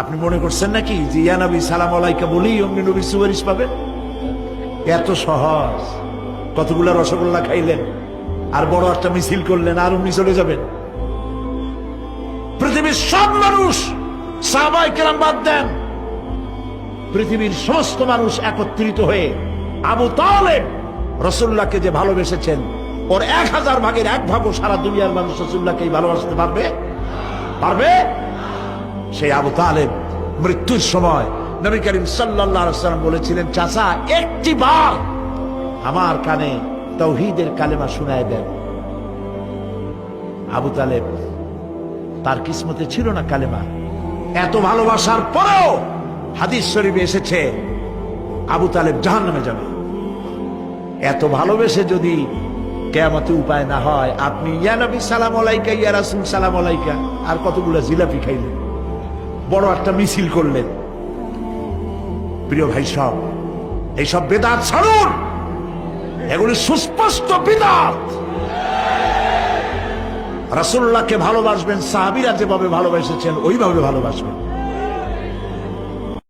আপনি মনে করছেন নাকি যে ইয়া নবী সালাম আলাইকা বলেই অমনি নবীর সুপারিশ পাবেন? এত সহজ। কতগুলা রসগোল্লা খাইলেন আর বড় একটা মিছিল করলেন আর অমনি চলে যাবেন? পৃথিবীর সব মানুষ, সাহাবায়ে কেরাম বাদ দেন, পৃথিবীর সমস্ত মানুষ একত্রিত হয়ে আবু তালেব রাসূলুল্লাহকে যে ভালোবেসেছেন, ওর 1000 ভাগের 1 ভাগও সারা দুনিয়ার মানুষ রাসূলুল্লাহকেই ভালোবাসতে পারবে? পারবে? সেই আবু তালেব মৃত্যুর সময় নবী করিম সাল্লাল্লাহু আলাইহি ওয়াসাল্লাম বলেছিলেন, চাচা একটি বার আমার কানে তাওহীদের কালেমা শোনায় দেন। আবু তালেব, তার কিসমতে ছিল না কালেমা। এত ভালোবাসার পরেও হাদিস শরীফে এসেছে আবু তালেব জাহান্নামে যাবে। এত ভালোবেসে যদি কিয়ামতে উপায় না হয়, আপনি ইয়া নবী সালাম আলাইকা, ইয়া রাসূল সালাম আলাইকা আর কতগুলো জিলাপি খাইলেন, বড় একটা মিছিল করলেন। প্রিয় ভাই সব, এইসব বেদাত ছাড়ুন, এগুলি সুস্পষ্ট বিদআত। রাসূলুল্লাহকে ভালোবাসবেন, সাহাবীরা যেভাবে ভালোবেসেছেন ওইভাবে ভালোবাসবেন।